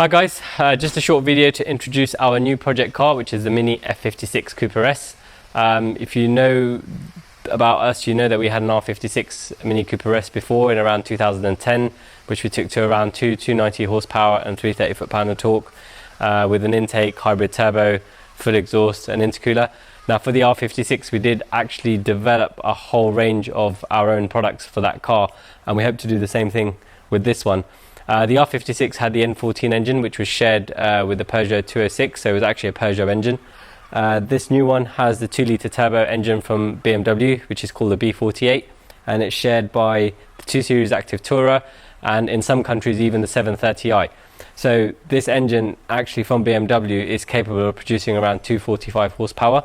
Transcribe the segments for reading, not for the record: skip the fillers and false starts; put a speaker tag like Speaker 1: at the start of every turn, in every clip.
Speaker 1: Hi guys, just a short video to introduce our new project car, which is the Mini F56 Cooper S. If you know about us, you know that we had an R56 Mini Cooper S before in around 2010, which we took to around 290 horsepower and 330 foot-pound of torque with an intake, hybrid turbo, full exhaust and intercooler. Now for the R56 we did actually develop a whole range of our own products for that car, and we hope to do the same thing with this one. The R56 had the N14 engine, which was shared with the Peugeot 206, so it was actually a Peugeot engine. This new one has the 2-litre turbo engine from BMW, which is called the B48, and it's shared by the 2 Series Active Tourer and in some countries even the 730i. So this engine actually from BMW is capable of producing around 245 horsepower.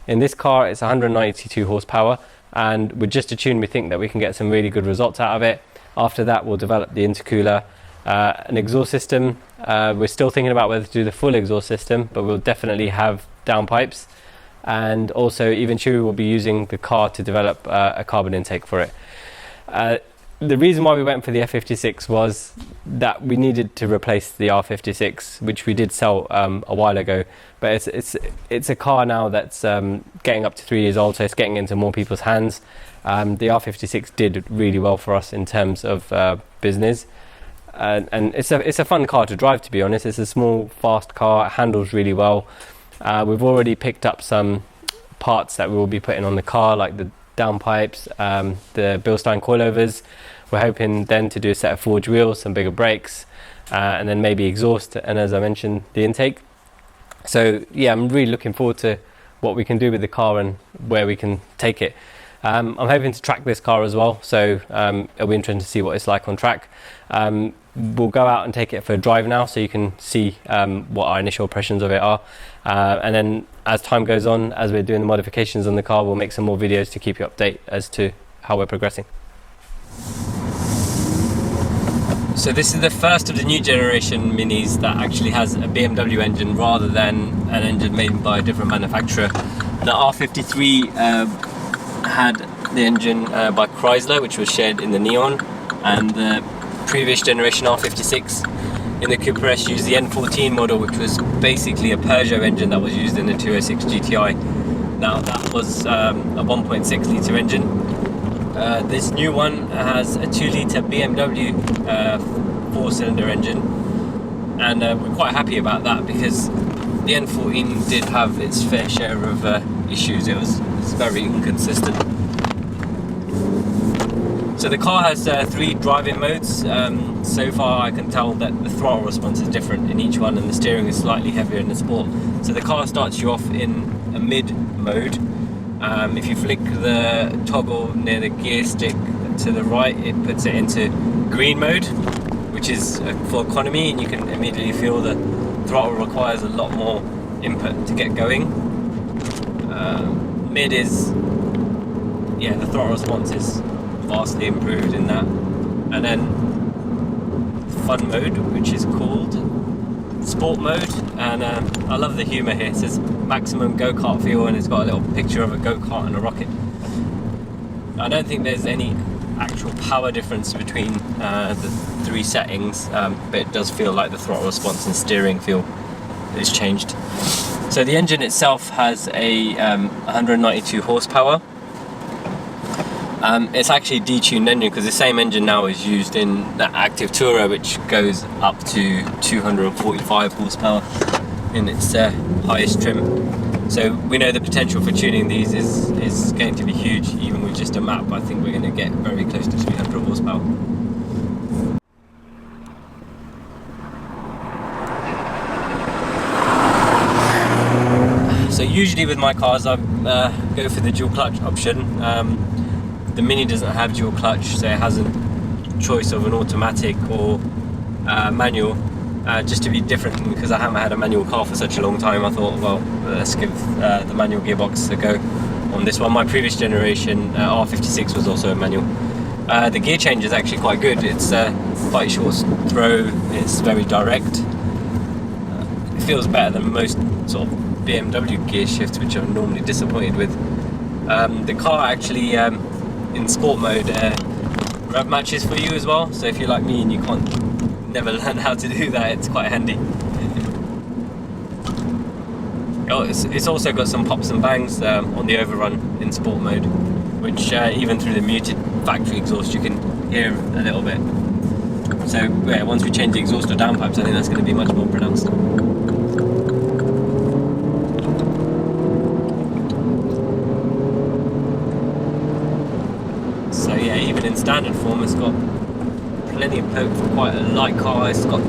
Speaker 1: In this car it's 192 horsepower, and with just a tune we think that we can get some really good results out of it. After that we'll develop the intercooler, an exhaust system. We're still thinking about whether to do the full exhaust system, but we'll definitely have downpipes, and also eventually we'll be using the car to develop a carbon intake for it. The reason why we went for the F56 was that we needed to replace the R56, which we did sell a while ago, but it's a car now that's getting up to 3 years old, so it's getting into more people's hands. The R56 did really well for us in terms of business. And it's a fun car to drive, to be honest. It's a small, fast car. It handles really well. We've already picked up some parts that we will be putting on the car, like the downpipes, the Bilstein coilovers. We're hoping then to do a set of forged wheels, some bigger brakes, and then maybe exhaust, and as I mentioned, the intake. So yeah, I'm really looking forward to what we can do with the car and where we can take it. I'm hoping to track this car as well, so it'll be interesting to see what it's like on track. We'll go out and take it for a drive now, so you can see what our initial impressions of it are. And then as time goes on, as we're doing the modifications on the car, we'll make some more videos to keep you updated as to how we're progressing. So this is the first of the new generation Minis that actually has a BMW engine rather than an engine made by a different manufacturer. The R53 had the engine by Chrysler, which was shared in the Neon, and the previous generation R56 in the Cooper S used the N14 model, which was basically a Peugeot engine that was used in the 206 GTI. Now that was a 1.6 litre engine. This new one has a 2 litre BMW 4-cylinder engine, and we're quite happy about that because the N14 did have its fair share of issues. It's very inconsistent. So the car has 3 driving modes. So far I can tell that the throttle response is different in each one, and the steering is slightly heavier in the Sport. So the car starts you off in a mid mode. If you flick the toggle near the gear stick to the right, it puts it into green mode, which is for economy, and you can immediately feel the throttle requires a lot more input to get going. Mid is, yeah, the throttle response is vastly improved in that. And then fun mode, which is called Sport mode, and I love the humour here. It says maximum go-kart feel, and it's got a little picture of a go-kart and a rocket. I don't think there's any actual power difference between the 3 settings, but it does feel like the throttle response and steering feel is changed. So the engine itself has a 192 horsepower. It's actually a detuned engine because the same engine now is used in the Active Tourer, which goes up to 245 horsepower in its highest trim. So we know the potential for tuning these is going to be huge. Even with just a map, I think we're going to get very close to 300 horsepower. So usually with my cars I go for the dual clutch option. The Mini doesn't have dual clutch, so it has a choice of an automatic or manual. Just to be different, because I haven't had a manual car for such a long time, I thought, well, let's give the manual gearbox a go on this one. My previous generation R56 was also a manual. The gear change is actually quite good. It's quite short throw, it's very direct. It feels better than most sort of BMW gear shifts, which I'm normally disappointed with. The car actually in Sport mode rev matches for you as well, so if you're like me and you can't never learned how to do that, it's quite handy. Oh, it's also got some pops and bangs on the overrun in sport mode, which even through the muted factory exhaust you can hear a little bit. So yeah, once we change the exhaust or downpipes, I think that's going to be much more pronounced. So yeah, even in standard form, it's got plenty of poke for quite a light car. It's got,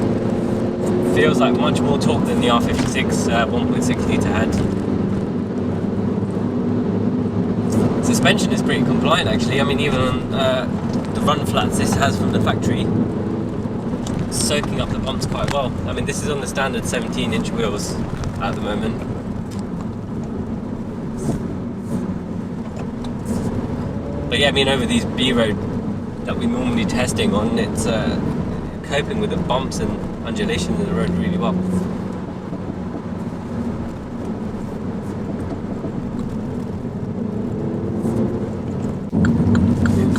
Speaker 1: feels like much more torque than the R56 1.6 litre had. Suspension is pretty compliant actually. I mean, even on the run flats this has from the factory, soaking up the bumps quite well. I mean, this is on the standard 17-inch wheels at the moment. But yeah, I mean, over these B-road that we're normally testing on, it's coping with the bumps and undulations in the road really well.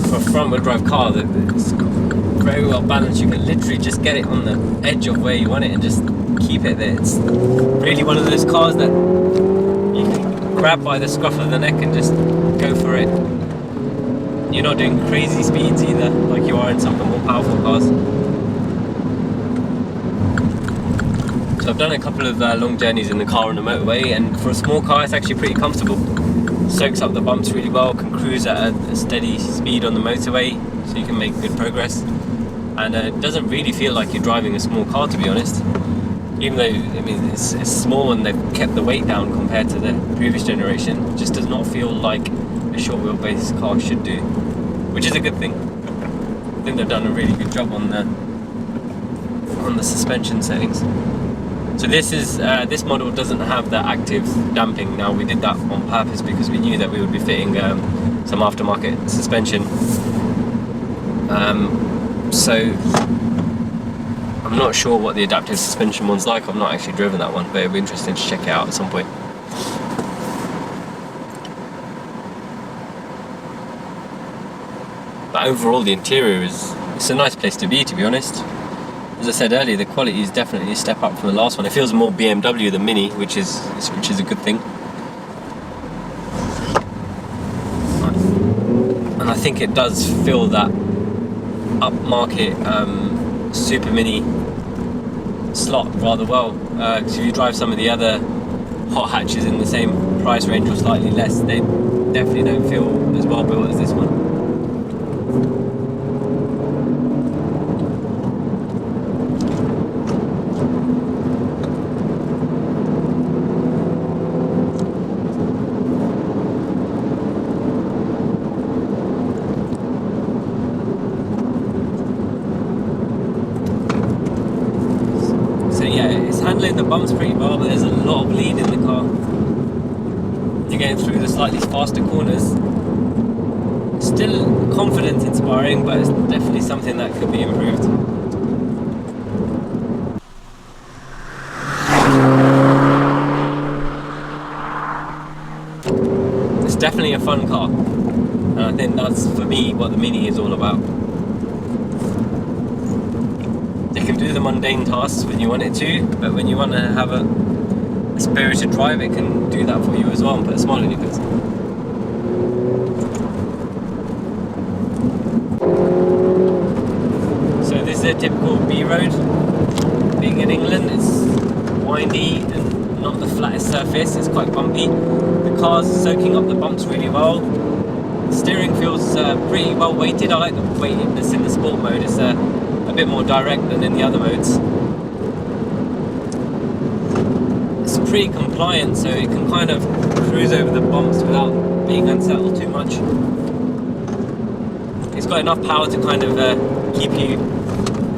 Speaker 1: For a front-wheel drive car, it's very well balanced. You can literally just get it on the edge of where you want it and just keep it there. It's really one of those cars that you can grab by the scruff of the neck and just go for it. You're not doing crazy speeds either, like you are in some of the more powerful cars. So I've done a couple of long journeys in the car on the motorway, and for a small car it's actually pretty comfortable. Soaks up the bumps really well, can cruise at a steady speed on the motorway, so you can make good progress. And it doesn't really feel like you're driving a small car, to be honest. Even though, I mean, it's small and they've kept the weight down compared to the previous generation, it just does not feel like a short wheelbase car should do, which is a good thing. I think they've done a really good job on the suspension settings. So this model doesn't have the active damping. Now, we did that on purpose because we knew that we would be fitting some aftermarket suspension. So I'm not sure what the adaptive suspension one's like. I've not actually driven that one, but it'd be interesting to check it out at some point. But overall, the interior it's a nice place to be honest. As I said earlier, the quality is definitely a step up from the last one. It feels more BMW than Mini, which is a good thing. And I think it does fill that upmarket Super Mini slot rather well. Because if you drive some of the other hot hatches in the same price range or slightly less, they definitely don't feel as well built as this one. Handling the bumps pretty well, but there's a lot of lean in the car. You're getting through the slightly faster corners. Still confidence inspiring, but it's definitely something that could be improved. It's definitely a fun car, and I think that's for me what the Mini is all about. It can do the mundane tasks when you want it to, but when you want to have a spirited drive, it can do that for you as well and put a smile on your face. So this is a typical B road. Being in England, it's windy and not the flattest surface, it's quite bumpy. The car's soaking up the bumps really well. The steering feels pretty well weighted. I like the weightedness in the sport mode. It's a bit more direct than in the other modes. It's pretty compliant, so it can kind of cruise over the bumps without being unsettled too much. It's got enough power to kind of keep you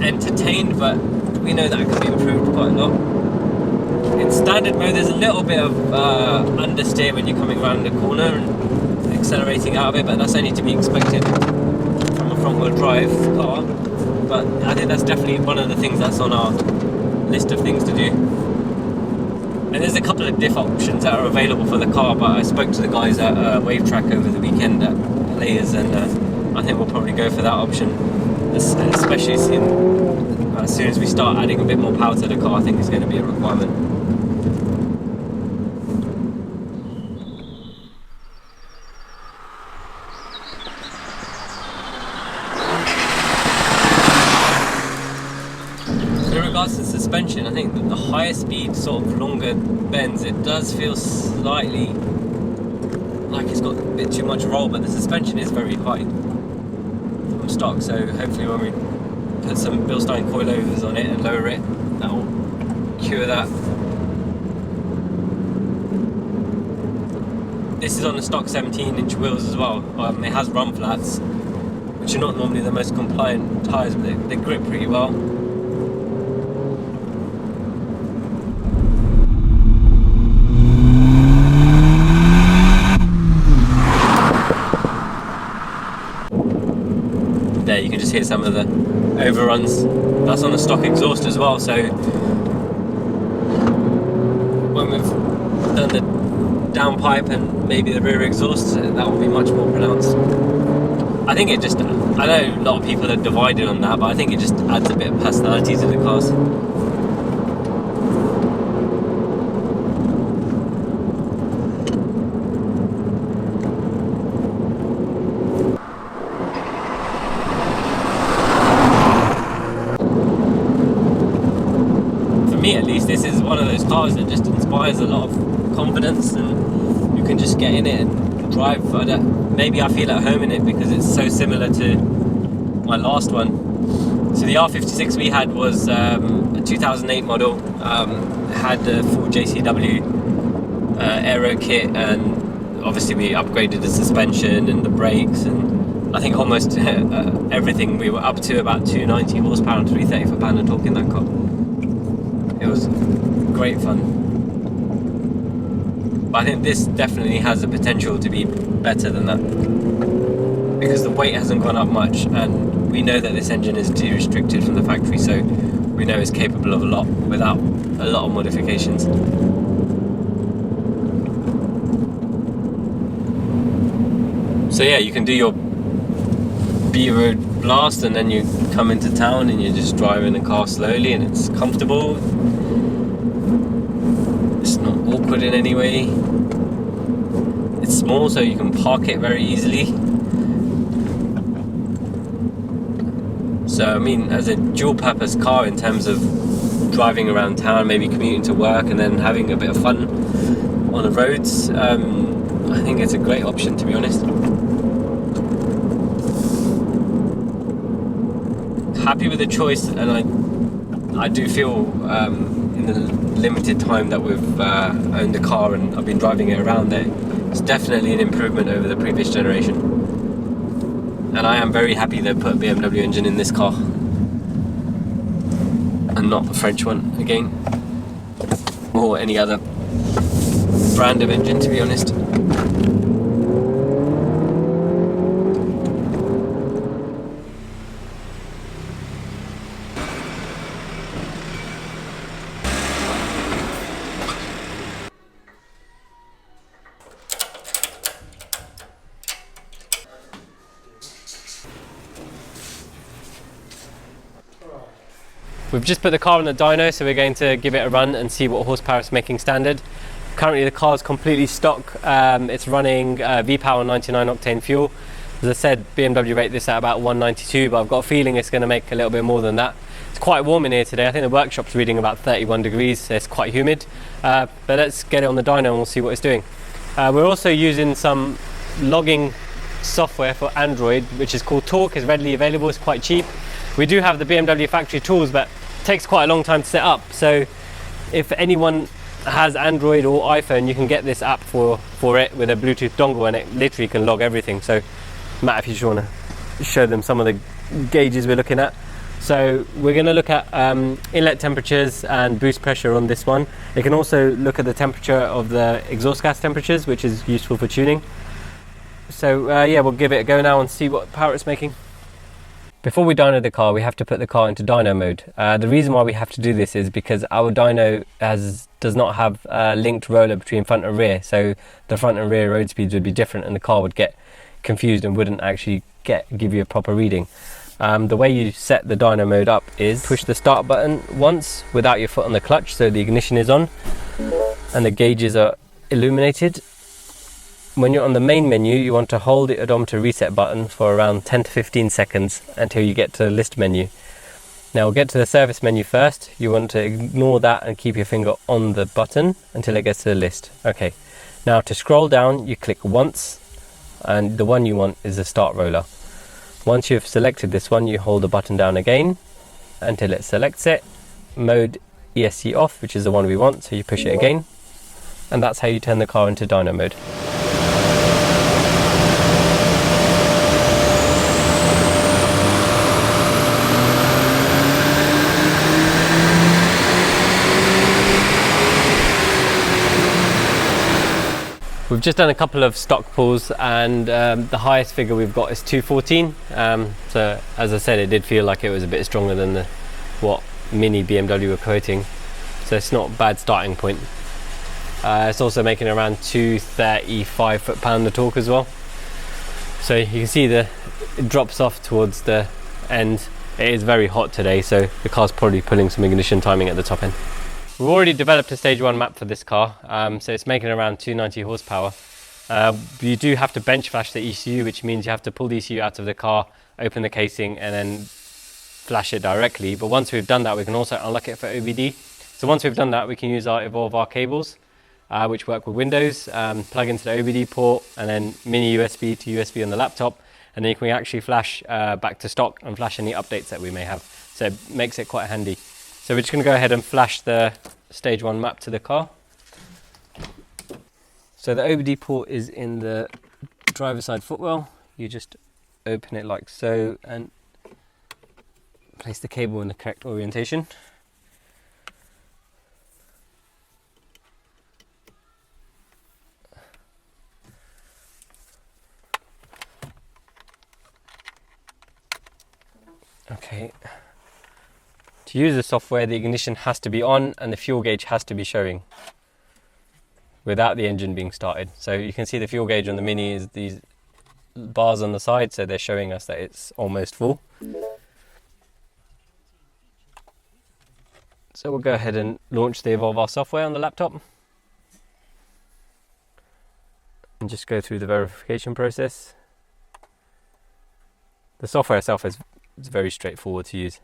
Speaker 1: entertained, but we know that it can be improved quite a lot. In standard mode, there's a little bit of understeer when you're coming around the corner and accelerating out of it, but that's only to be expected from a front-wheel drive car. But I think that's definitely one of the things that's on our list of things to do. And there's a couple of diff options that are available for the car, but I spoke to the guys at Wavetrack over the weekend at Layers, and I think we'll probably go for that option, especially seeing as soon as we start adding a bit more power to the car, I think it's going to be a requirement. In regards to suspension, I think that the higher speed, sort of longer bends, it does feel slightly like it's got a bit too much roll, but the suspension is very high from stock, so hopefully when we put some Bilstein coilovers on it and lower it, that will cure that. This is on the stock 17-inch wheels as well. It has run flats, which are not normally the most compliant tyres, but they grip pretty well. There you can just hear some of the overruns. That's on the stock exhaust as well, so when we've done the downpipe and maybe the rear exhaust, that will be much more pronounced. I think it just, I know a lot of people are divided on that, but I think it just adds a bit of personality to the cars. At least this is one of those cars that just inspires a lot of confidence, and you can just get in it and drive. Maybe I feel at home in it because it's so similar to my last one. So the R56 we had was a 2008 model, had the full JCW aero kit, and obviously we upgraded the suspension and the brakes, and I think almost everything. We were up to about 290 horsepower and 330 foot-pound of torque in that car. It was great fun. But I think this definitely has the potential to be better than that, because the weight hasn't gone up much, and we know that this engine is de-restricted from the factory, so we know it's capable of a lot without a lot of modifications. So yeah, you can do your B-road blast, and then you come into town and you're just driving the car slowly, and it's comfortable. It's not awkward in any way. It's small, so you can park it very easily. So I mean, as a dual purpose car in terms of driving around town, maybe commuting to work and then having a bit of fun on the roads, I think it's a great option, to be honest. Happy with the choice, and I do feel in the limited time that we've owned the car and I've been driving it around there, it's definitely an improvement over the previous generation, and I am very happy they put a BMW engine in this car and not the French one again, or any other brand of engine, to be honest. We've just put the car on the dyno, so we're going to give it a run and see what horsepower it's making standard. Currently the car is completely stock. It's running V-Power 99 octane fuel. As I said, BMW rate this at about 192, but I've got a feeling it's going to make a little bit more than that. It's quite warm in here today. I think the workshop's reading about 31 degrees, so it's quite humid. But let's get it on the dyno and we'll see what it's doing. We're also using some logging software for Android, which is called Torque. It's readily available, it's quite cheap. We do have the BMW factory tools, but it takes quite a long time to set up. So if anyone has Android or iPhone, you can get this app for it with a Bluetooth dongle, and it literally can log everything. So Matt, if you just want to show them some of the gauges we're looking at. So we're going to look at inlet temperatures and boost pressure on this one. It can also look at the temperature of the exhaust gas temperatures, which is useful for tuning. So yeah, we'll give it a go now and see what power it's making. Before we dyno the car, we have to put the car into dyno mode. The reason why we have to do this is because our dyno does not have a linked roller between front and rear, so the front and rear road speeds would be different and the car would get confused and wouldn't actually give you a proper reading. The way you set the dyno mode up is push the start button once without your foot on the clutch, so the ignition is on and the gauges are illuminated. When you're on the main menu, you want to hold the odometer reset button for around 10 to 15 seconds until you get to the list menu. Now we'll get to the service menu first. You want to ignore that and keep your finger on the button until it gets to the list. Okay, now to scroll down, you click once, and the one you want is the start roller. Once you've selected this one, you hold the button down again until it selects it. Mode ESC off, which is the one we want, so you push it again, and that's how you turn the car into dyno mode. We've just done a couple of stock pulls, and the highest figure we've got is 214. So as I said, it did feel like it was a bit stronger than what Mini BMW were quoting. So it's not a bad starting point. It's also making around 235 foot-pound of torque as well. So you can see it drops off towards the end. It is very hot today, so the car's probably pulling some ignition timing at the top end. We've already developed a stage 1 map for this car, so it's making around 290 horsepower. You do have to bench flash the ECU, which means you have to pull the ECU out of the car, open the casing, and then flash it directly. But once we've done that, we can also unlock it for OBD. So once we've done that, we can use our Evolve R cables, which work with Windows, plug into the OBD port, and then mini USB to USB on the laptop, and then you can actually flash back to stock and flash any updates that we may have. So it makes it quite handy. So we're just going to go ahead and flash the stage 1 map to the car. So the OBD port is in the driver's side footwell. You just open it like so and place the cable in the correct orientation. Okay. To use the software, the ignition has to be on and the fuel gauge has to be showing without the engine being started. So you can see the fuel gauge on the Mini is these bars on the side, so they're showing us that it's almost full. So we'll go ahead and launch the Evolve R software on the laptop and just go through the verification process. The software itself is very straightforward to use.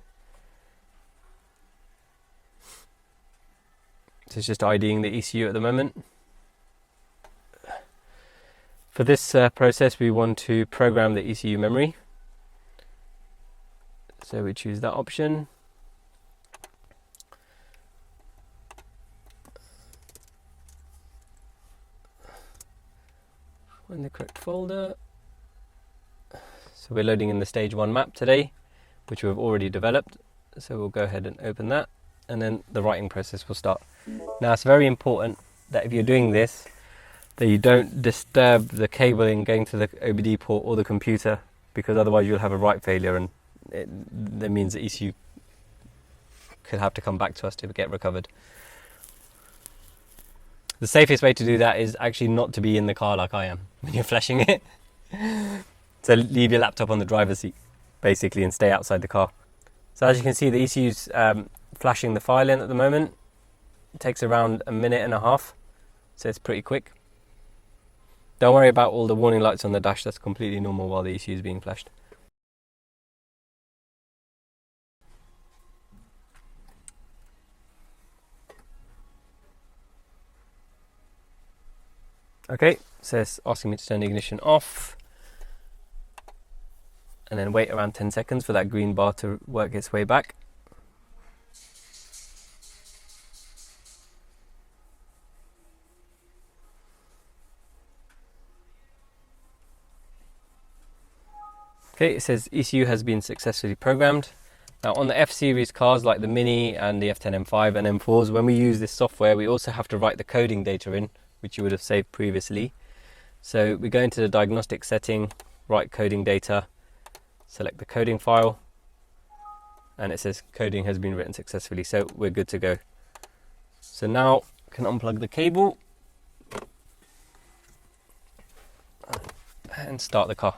Speaker 1: So it's just IDing the ECU at the moment. For this process, we want to program the ECU memory. So we choose that option. Find the correct folder. So we're loading in the stage 1 map today, which we've already developed. So we'll go ahead and open that, and then the writing process will start. Now it's very important that if you're doing this, that you don't disturb the cabling going to the OBD port or the computer, because otherwise you'll have a write failure, and that means the ECU could have to come back to us to get recovered. The safest way to do that is actually not to be in the car like I am when you're flashing it. So leave your laptop on the driver's seat basically and stay outside the car. So as you can see, the ECU's flashing the file in at the moment. It takes around 1.5 minutes, so it's pretty quick. Don't worry about all the warning lights on the dash, that's completely normal while the ECU is being flashed. Okay, so it's asking me to turn the ignition off, and then wait around 10 seconds for that green bar to work its way back. Okay, it says ECU has been successfully programmed. Now on the F series cars like the Mini and the F10 M5 and M4s, when we use this software, we also have to write the coding data in, which you would have saved previously. So we go into the diagnostic setting, write coding data, select the coding file, and it says coding has been written successfully, so we're good to go. So now I can unplug the cable and start the car.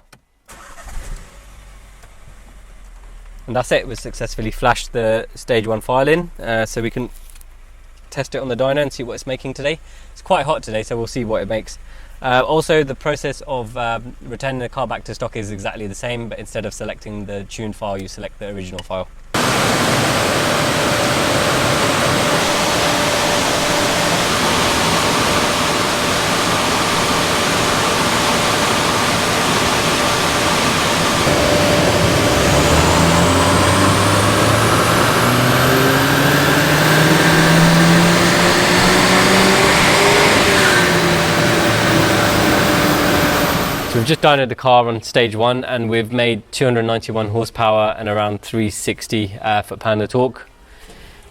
Speaker 1: And that's it. We successfully flashed the stage 1 file in, so we can test it on the dyno and see what it's making today. It's quite hot today, so we'll see what it makes. Also, the process of returning the car back to stock is exactly the same, but instead of selecting the tuned file, you select the original file. So we've just dynoed the car on stage 1 and we've made 291 horsepower and around 360 foot-pound of torque,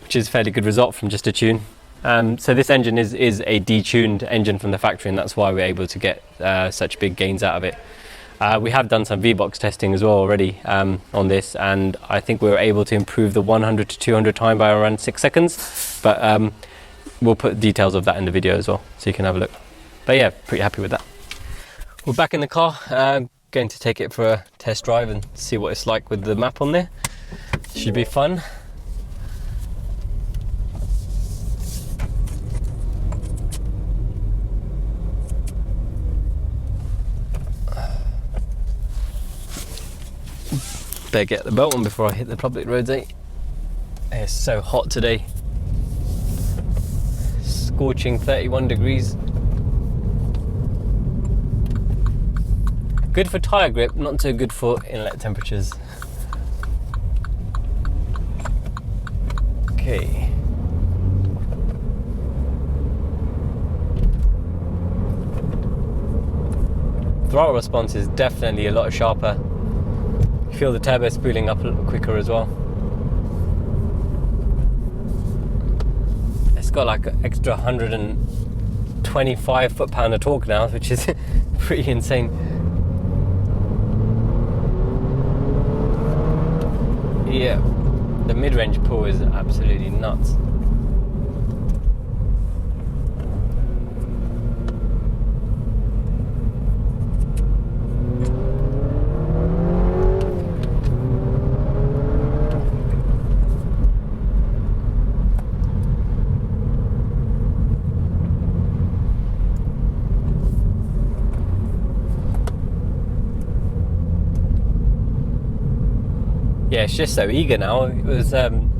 Speaker 1: which is a fairly good result from just a tune. So this engine is a detuned engine from the factory, and that's why we're able to get such big gains out of it. We have done some V-Box testing as well already on this, and I think we were able to improve the 100 to 200 time by around 6 seconds, but we'll put details of that in the video as well, so you can have a look. But yeah, pretty happy with that. We're back in the car, going to take it for a test drive and see what it's like with the map on there. Should be fun. Better get the belt on before I hit the public roads, eh? It's so hot today. Scorching 31 degrees. Good for tyre grip, not so good for inlet temperatures. Okay. Throttle response is definitely a lot sharper. You feel the turbo spooling up a little quicker as well. It's got like an extra 125 foot-pound of torque now, which is pretty insane. Yeah, the mid-range pull is absolutely nuts. Yeah, it's just so eager now. It was, I mean,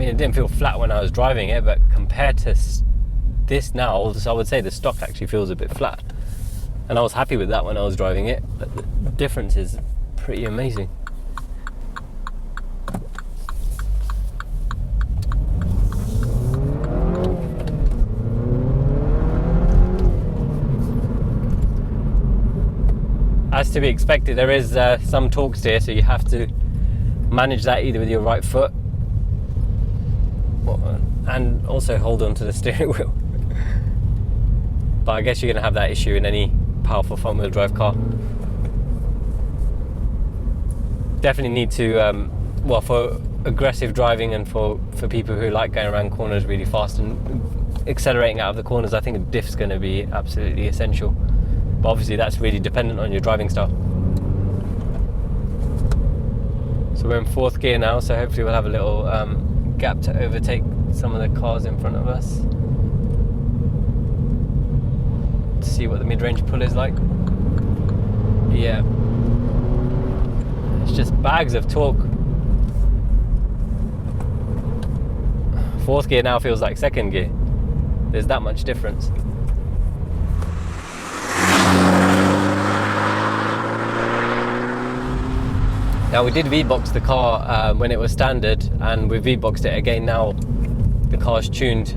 Speaker 1: it didn't feel flat when I was driving it, but compared to this now, I would say the stock actually feels a bit flat. And I was happy with that when I was driving it, but the difference is pretty amazing. As to be expected, there is some torque steer, so you have to manage that either with your right foot and also hold on to the steering wheel. But I guess you're going to have that issue in any powerful front-wheel drive car. Definitely need to, well, for aggressive driving and for people who like going around corners really fast and accelerating out of the corners, I think a diff's going to be absolutely essential. But obviously that's really dependent on your driving style. So we're in 4th gear now, so hopefully we'll have a little gap to overtake some of the cars in front of us. To see what the mid-range pull is like. Yeah. It's just bags of torque. 4th gear now feels like 2nd gear. There's that much difference. Now we did V-Box the car when it was standard, and we V-Boxed it again now the car's tuned.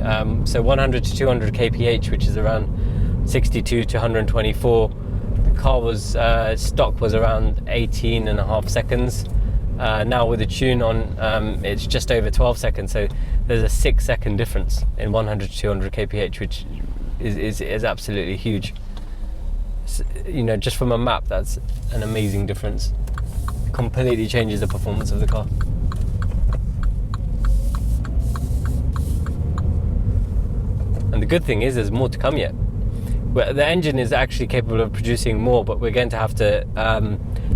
Speaker 1: So 100 to 200 kph, which is around 62 to 124. The car was, stock was around 18.5 seconds. Now with the tune on, it's just over 12 seconds. So there's a 6-second difference in 100 to 200 kph, which is absolutely huge. So, you know, just from a map, that's an amazing difference. Completely changes the performance of the car. And the good thing is there's more to come yet. The engine is actually capable of producing more, but we're going to have to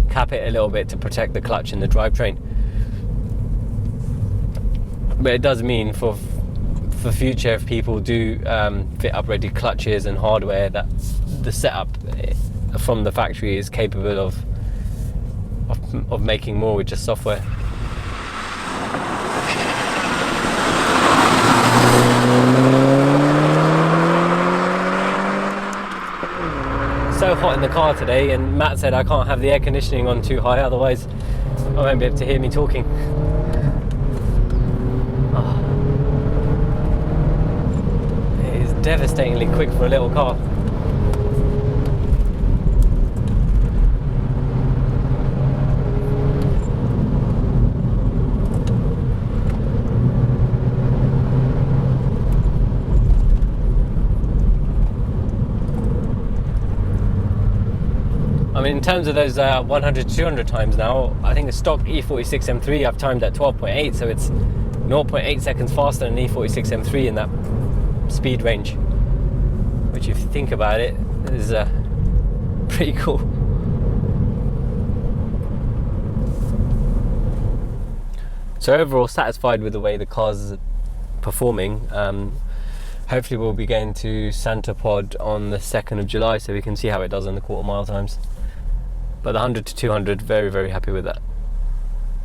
Speaker 1: cap it a little bit to protect the clutch and the drivetrain. But it does mean for future, if people do fit upgraded clutches and hardware, that the setup from the factory is capable of making more with just software. So hot in the car today, and Matt said I can't have the air conditioning on too high, otherwise I won't be able to hear me talking. Oh. It is devastatingly quick for a little car. I mean, in terms of those 100 to 200 times now, I think the stock E46 M3 I've timed at 12.8, so it's 0.8 seconds faster than E46 M3 in that speed range, which, if you think about it, is pretty cool. So overall, satisfied with the way the car's performing. Hopefully we'll be going to Santa Pod on the 2nd of July, so we can see how it does in the quarter mile times. But the 100 to 200, very, very happy with that.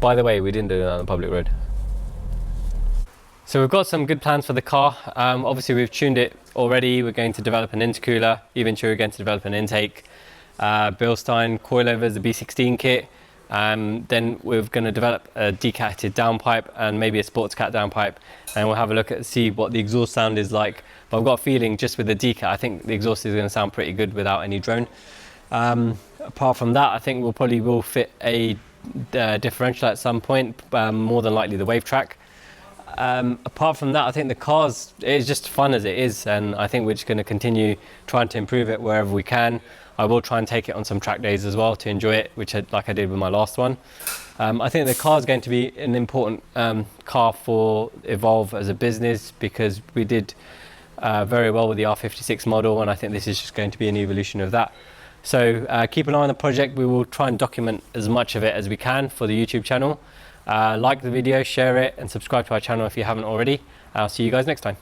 Speaker 1: By the way, we didn't do it on the public road. So we've got some good plans for the car. Obviously we've tuned it already. We're going to develop an intercooler. Eventually we're going to develop an intake. Bilstein coilovers, the B16 kit. Then we're going to develop a decatted downpipe and maybe a sports cat downpipe, and we'll have a look at see what the exhaust sound is like. But I've got a feeling just with the decat, I think the exhaust is going to sound pretty good without any drone. Apart from that, I think we'll probably fit a differential at some point, more than likely the wave track. Apart from that, I think the car's is just fun as it is, and I think we're just going to continue trying to improve it wherever we can. I will try and take it on some track days as well to enjoy it, like I did with my last one. I think the car is going to be an important car for Evolve as a business, because we did very well with the R56 model, and I think this is just going to be an evolution of that. So keep an eye on the project. We will try and document as much of it as we can for the YouTube channel. Like the video, share it, and subscribe to our channel if you haven't already. I'll see you guys next time.